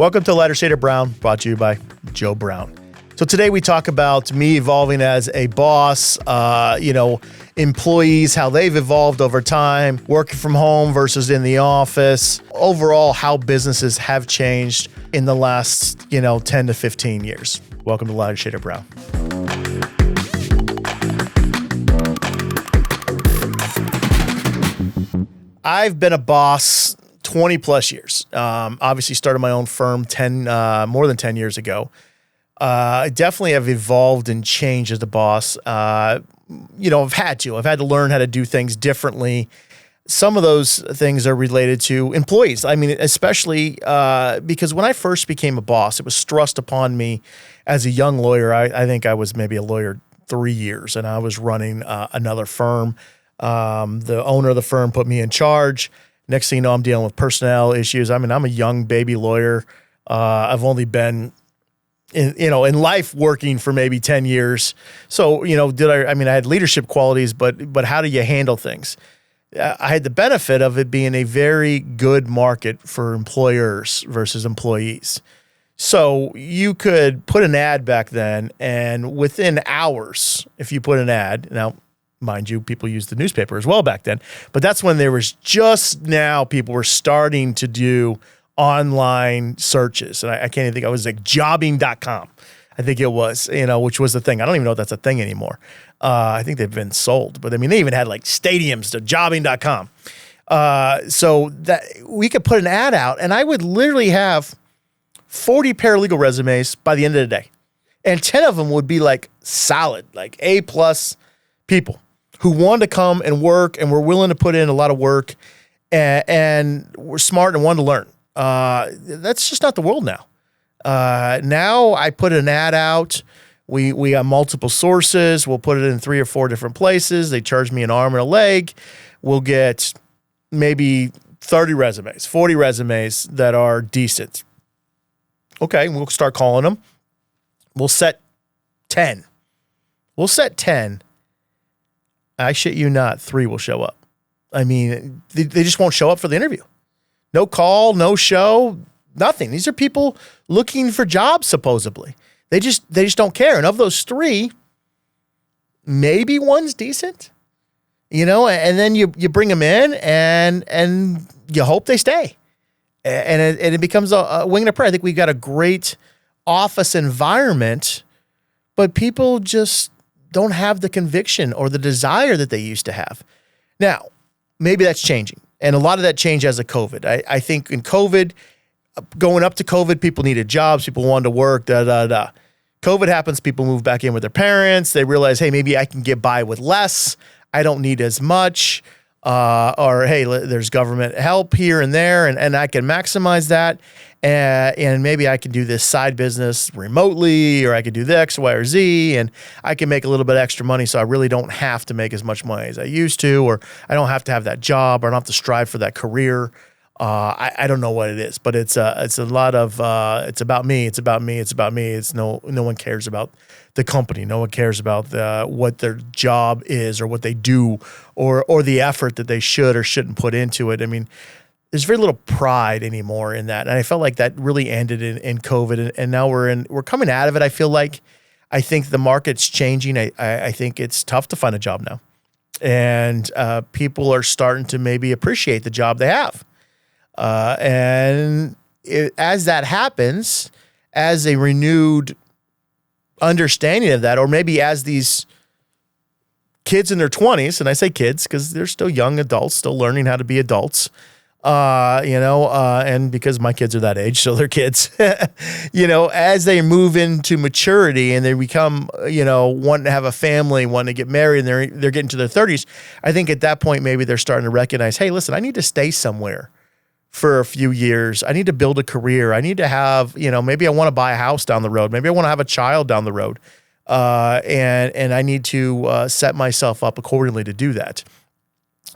Welcome to Lighter Shade of Brown, brought to you by Joe Brown. So today we talk about me evolving as a boss, employees, how they've evolved over time, working from home versus in the office, overall how businesses have changed in the last, 10 to 15 years. Welcome to Lighter Shade of Brown. I've been a boss 20 plus years. Obviously started my own firm more than 10 years ago. I definitely have evolved and changed as a boss. I've had to learn how to do things differently. Some of those things are related to employees. I mean, especially because when I first became a boss, it was thrust upon me as a young lawyer. I think I was maybe a lawyer 3 years, and I was running another firm. The owner of the firm put me in charge. Next thing you know, I'm dealing with personnel issues. I mean, I'm a young baby lawyer. I've only been in life working for maybe 10 years. So, I had leadership qualities, but how do you handle things? I had the benefit of it being a very good market for employers versus employees. So you could put an ad back then, and within hours, if you put an ad, now, mind you, people used the newspaper as well back then, but that's when there was just now people were starting to do online searches. And I can't even think, I was like jobbing.com. I think it was, which was the thing. I don't even know if that's a thing anymore. I think they've been sold, but I mean, they even had like stadiums to jobbing.com. So that we could put an ad out, and I would literally have 40 paralegal resumes by the end of the day. And 10 of them would be like solid, like A+ people who wanted to come and work and were willing to put in a lot of work and were smart and wanted to learn. That's just not the world now. Now I put an ad out. We have multiple sources. We'll put it in 3 or 4 different places. They charge me an arm and a leg. We'll get maybe 30 resumes, 40 resumes that are decent. Okay, we'll start calling them. We'll set 10. I shit you not, 3 will show up. I mean, they just won't show up for the interview. No call, no show, nothing. These are people looking for jobs, supposedly. They just don't care. And of those 3, maybe one's decent, and then you bring them in and you hope they stay. And it becomes a wing and a prayer. I think we've got a great office environment, but people just don't have the conviction or the desire that they used to have. Now, maybe that's changing. And a lot of that changed as of COVID. I think in COVID, going up to COVID, people needed jobs. People wanted to work, COVID happens, people move back in with their parents. They realize, hey, maybe I can get by with less. I don't need as much. Or, hey, there's government help here and there, and I can maximize that. And maybe I can do this side business remotely, or I could do the X, Y, or Z, and I can make a little bit extra money, so I really don't have to make as much money as I used to, or I don't have to have that job, or I don't have to strive for that career. I don't know what it is, but it's a lot of it's about me. It's about me. It's about me. It's no one cares about the company. No one cares about what their job is or what they do or the effort that they should or shouldn't put into it. I mean, there's very little pride anymore in that. And I felt like that really ended in COVID, and now we're coming out of it. I think the market's changing. I think it's tough to find a job now, and people are starting to maybe appreciate the job they have. As that happens, as a renewed understanding of that, or maybe as these kids in their 20s, and I say kids because they're still young adults, still learning how to be adults, and because my kids are that age, so they're kids, as they move into maturity and they become, wanting to have a family, wanting to get married, and they're getting to their 30s, I think at that point, maybe they're starting to recognize, hey, listen, I need to stay somewhere for a few years. I need to build a career. I need to have, maybe I want to buy a house down the road. Maybe I want to have a child down the road. And I need to set myself up accordingly to do that.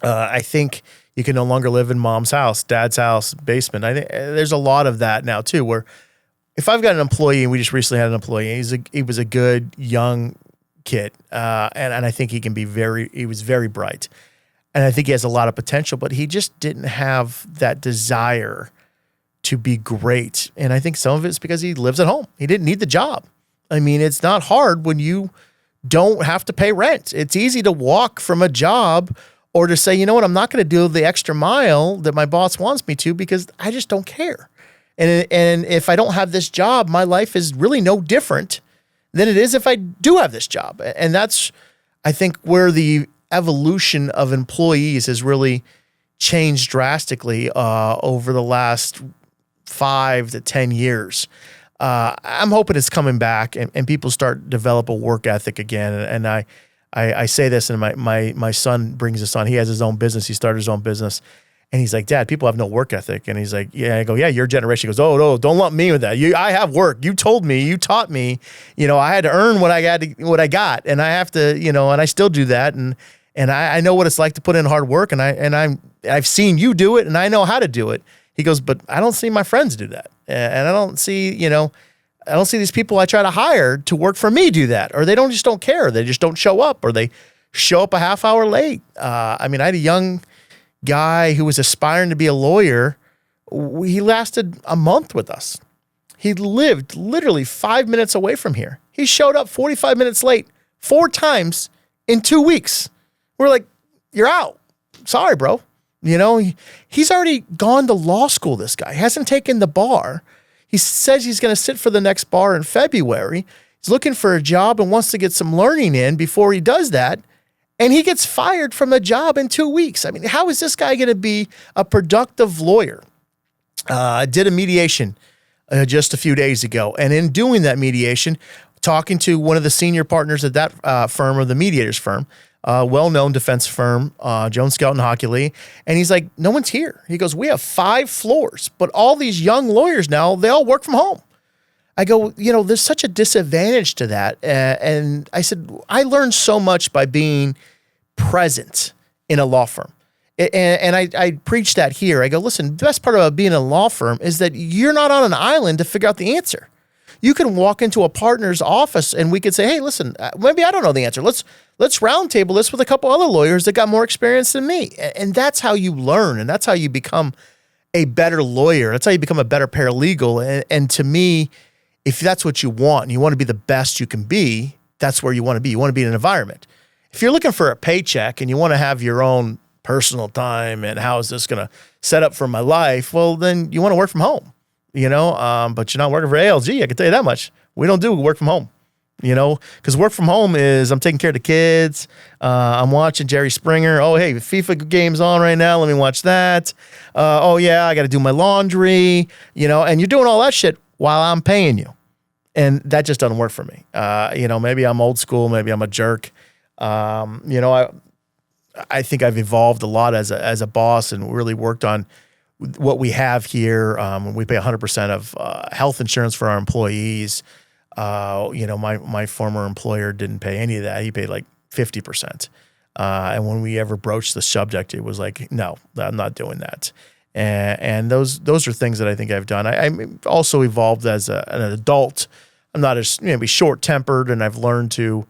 I think you can no longer live in mom's house, dad's house, basement. I think there's a lot of that now too, where if I've got an employee, and we just recently had an employee, he was a good young kid. And I think he was very bright. And I think he has a lot of potential, but he just didn't have that desire to be great. And I think some of it's because he lives at home. He didn't need the job. I mean, it's not hard when you don't have to pay rent. It's easy to walk from a job or to say, you know what, I'm not going to do the extra mile that my boss wants me to because I just don't care. And if I don't have this job, my life is really no different than it is if I do have this job. And that's, I think, where the evolution of employees has really changed drastically over the last 5 to 10 years. I'm hoping it's coming back and people start develop a work ethic again. And I say this, and my son brings this on. He has his own business. He started his own business. And he's like, Dad, people have no work ethic. And he's like, yeah. I go, yeah, your generation. He goes, oh, no, don't lump me with that. I have work. You told me, you taught me, I had to earn what I got. And I have to, and I still do that. And I know what it's like to put in hard work. And I've seen you do it, and I know how to do it. He goes, but I don't see my friends do that. And I don't see, I don't see these people I try to hire to work for me do that. Or they just don't care. They just don't show up, or they show up a half hour late. I had a young guy who was aspiring to be a lawyer. He lasted a month with us. He lived literally 5 minutes away from here. He showed up 45 minutes late 4 times in 2 weeks. We're like, you're out. Sorry, bro. He's already gone to law school, this guy. He hasn't taken the bar. He says he's going to sit for the next bar in February. He's looking for a job and wants to get some learning in before he does that. And he gets fired from the job in 2 weeks. I mean, how is this guy going to be a productive lawyer? I did a mediation just a few days ago. And in doing that mediation, talking to one of the senior partners at that firm, or the mediators firm, well-known defense firm, Jones, Skelton, Hockley. And he's like, no one's here. He goes, we have 5 floors, but all these young lawyers now, they all work from home. I go, there's such a disadvantage to that. And I said, I learned so much by being present in a law firm. And I preach that here. I go, listen, the best part about being in a law firm is that you're not on an island to figure out the answer. You can walk into a partner's office and we could say, hey, listen, maybe I don't know the answer. Let's roundtable this with a couple other lawyers that got more experience than me. And that's how you learn. And that's how you become a better lawyer. That's how you become a better paralegal. And to me, if that's what you want and you want to be the best you can be, that's where you want to be. You want to be in an environment. If you're looking for a paycheck and you want to have your own personal time and how is this going to set up for my life, well, then you want to work from home, but you're not working for ALG. I can tell you that much. We don't do work from home, because work from home is I'm taking care of the kids. I'm watching Jerry Springer. Oh, hey, FIFA game's on right now. Let me watch that. Oh, yeah, I got to do my laundry, and you're doing all that shit while I'm paying you. And that just doesn't work for me. Maybe I'm old school. Maybe I'm a jerk. I think I've evolved a lot as a boss and really worked on what we have here. We pay 100% of health insurance for our employees. My former employer didn't pay any of that. He paid like 50%. And when we ever broached the subject, it was like, no, I'm not doing that. And those are things that I think I've done. I'm also evolved as an adult. I'm not as maybe short-tempered, and I've learned to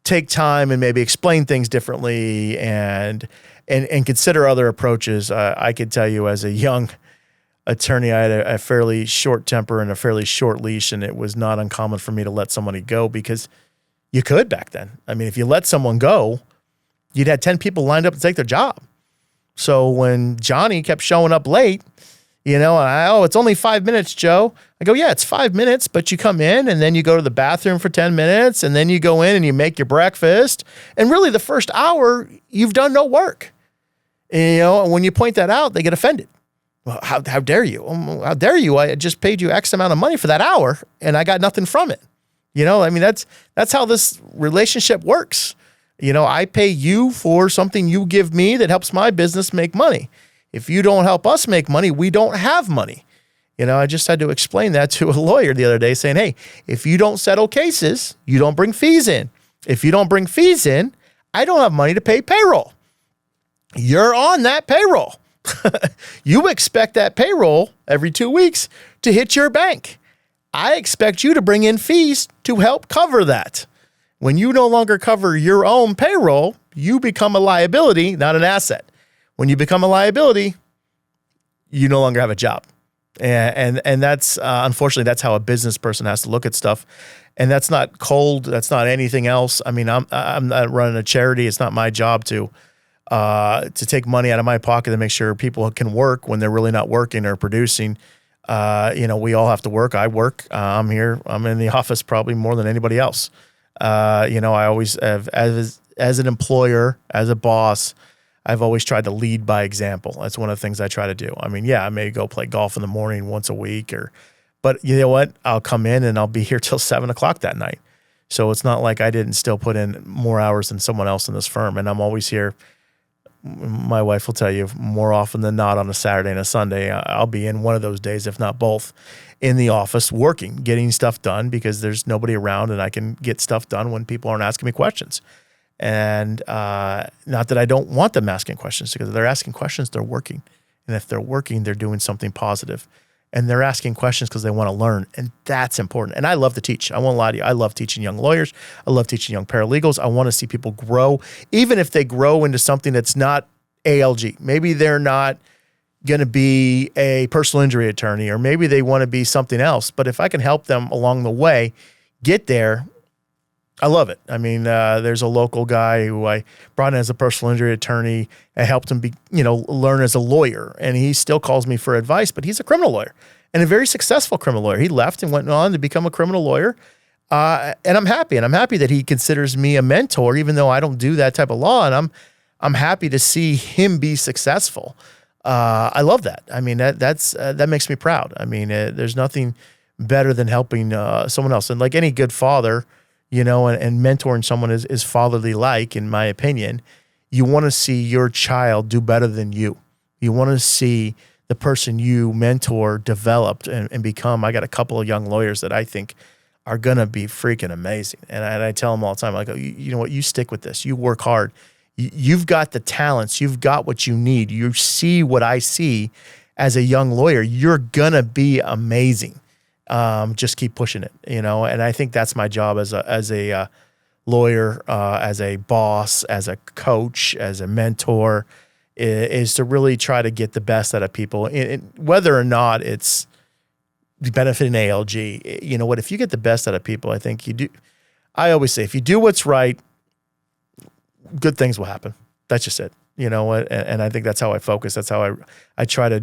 take time and maybe explain things differently and consider other approaches. I could tell you, as a young attorney, I had a fairly short temper and a fairly short leash, and it was not uncommon for me to let somebody go because you could back then. I mean, if you let someone go, you'd had 10 people lined up to take their job. So when Johnny kept showing up late, it's only 5 minutes, Joe. I go, yeah, it's 5 minutes, but you come in and then you go to the bathroom for 10 minutes and then you go in and you make your breakfast. And really the first hour, you've done no work. And when you point that out, they get offended. Well, how dare you? How dare you? I just paid you X amount of money for that hour and I got nothing from it. That's how this relationship works. I pay you for something you give me that helps my business make money. If you don't help us make money, we don't have money. I just had to explain that to a lawyer the other day saying, hey, if you don't settle cases, you don't bring fees in. If you don't bring fees in, I don't have money to pay payroll. You're on that payroll. You expect that payroll every 2 weeks to hit your bank. I expect you to bring in fees to help cover that. When you no longer cover your own payroll, you become a liability, not an asset. When you become a liability, you no longer have a job. And that's unfortunately that's how a business person has to look at stuff, and that's not cold. That's not anything else. I mean, I'm not running a charity. It's not my job to take money out of my pocket to make sure people can work when they're really not working or producing. We all have to work. I work. I'm here. I'm in the office probably more than anybody else. I always have, as an employer, as a boss, I've always tried to lead by example. That's one of the things I try to do. I mean, I may go play golf in the morning once a week, but you know what? I'll come in and I'll be here till 7:00 that night. So it's not like I didn't still put in more hours than someone else in this firm. And I'm always here. My wife will tell you more often than not on a Saturday and a Sunday, I'll be in one of those days, if not both, in the office working, getting stuff done because there's nobody around and I can get stuff done when people aren't asking me questions. And not that I don't want them asking questions, because if they're asking questions, they're working. And if they're working, they're doing something positive. And they're asking questions because they want to learn. And that's important. And I love to teach. I won't lie to you. I love teaching young lawyers. I love teaching young paralegals. I want to see people grow, even if they grow into something that's not ALG. Maybe they're not going to be a personal injury attorney, or maybe they want to be something else. But if I can help them along the way get there, I love it. I mean, there's a local guy who I brought in as a personal injury attorney. I helped him learn as a lawyer, and he still calls me for advice, but he's a criminal lawyer and a very successful criminal lawyer. He left and went on to become a criminal lawyer. And I'm happy. And I'm happy that he considers me a mentor, even though I don't do that type of law. And I'm happy to see him be successful. I love that. I mean, that makes me proud. I mean, there's nothing better than helping someone else. And like any good father, and mentoring someone is fatherly like, in my opinion. You want to see your child do better than you. You want to see the person you mentor developed and become. I got a couple of young lawyers that I think are going to be freaking amazing. And I tell them all the time, I go, you know what, you stick with this. You work hard. You've got the talents. You've got what you need. You see what I see as a young lawyer. You're going to be amazing. Just keep pushing it, and I think that's my job as a lawyer, as a boss, as a coach, as a mentor, is to really try to get the best out of people, whether or not it's benefiting ALG. You know what? If you get the best out of people, I think you do. I always say, if you do what's right, good things will happen. That's just it. You know what? And I think that's how I focus. That's how I try to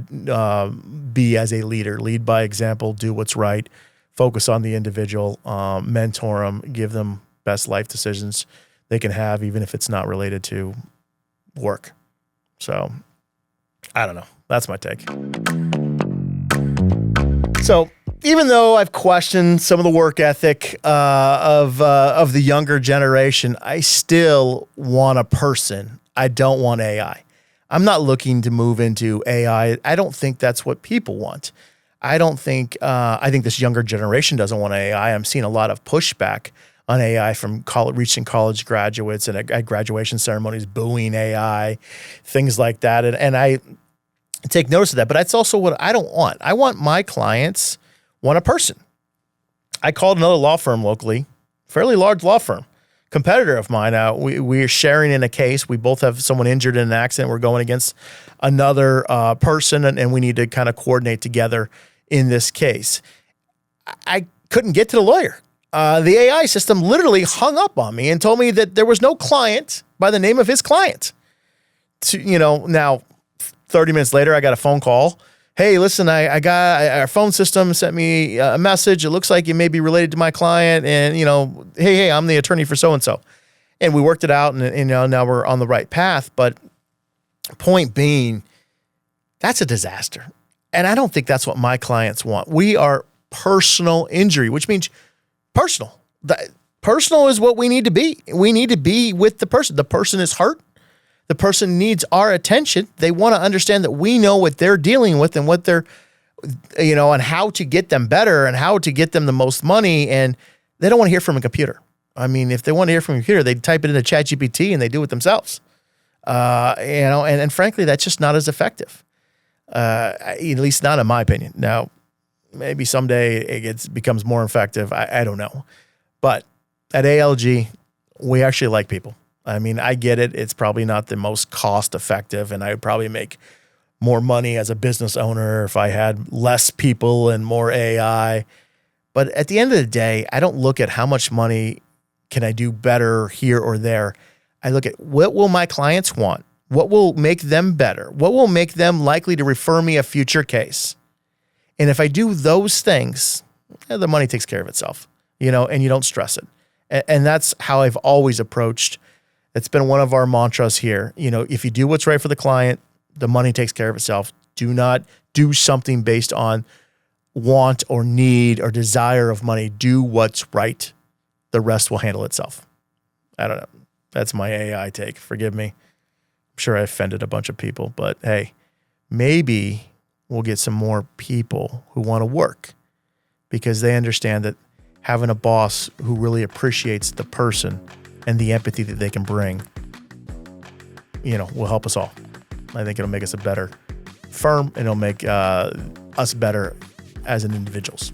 be as a leader. Lead by example, do what's right, focus on the individual, mentor them, give them best life decisions they can have, even if it's not related to work. So I don't know. That's my take. So even though I've questioned some of the work ethic of the younger generation, I still want a person. I don't want AI. I'm not looking to move into AI. I don't think that's what people want. I think this younger generation doesn't want AI. I'm seeing a lot of pushback on AI from recent college graduates and at graduation ceremonies booing AI, things like that. And I take notice of that, but that's also what I don't want. I want my clients want a person. I called another law firm locally, fairly large law firm, competitor of mine. We're sharing in a case. We both have someone injured in an accident. We're going against another person, and we need to kind of coordinate together in this case. I couldn't get to the lawyer. The AI system literally hung up on me and told me that there was no client by the name of his client. Now 30 minutes later, I got a phone call. Hey, listen, our phone system sent me a message. It looks like you may be related to my client. And, hey, I'm the attorney for so-and-so. And we worked it out, and now we're on the right path. But point being, that's a disaster. And I don't think that's what my clients want. We are personal injury, which means personal. Personal is what we need to be. We need to be with the person. The person is hurt. The person needs our attention. They want to understand that we know what they're dealing with and what they're, and how to get them better and how to get them the most money. And they don't want to hear from a computer. I mean, if they want to hear from a computer, they type it into ChatGPT and they do it themselves. And frankly, that's just not as effective. At least not in my opinion. Now, maybe someday it becomes more effective. I don't know. But at ALG, we actually like people. I mean, I get it. It's probably not the most cost effective, and I would probably make more money as a business owner, if I had less people and more AI. But at the end of the day, I don't look at how much money can I do better here or there. I look at what will my clients want? What will make them better? What will make them likely to refer me a future case? And if I do those things, the money takes care of itself, and you don't stress it. And that's how I've always approached. It's been one of our mantras here. If you do what's right for the client, the money takes care of itself. Do not do something based on want or need or desire of money. Do what's right. The rest will handle itself. I don't know. That's my AI take. Forgive me. I'm sure I offended a bunch of people, but hey, maybe we'll get some more people who want to work because they understand that having a boss who really appreciates the person and the empathy that they can bring, will help us all. I think it'll make us a better firm and it'll make us better as an individuals.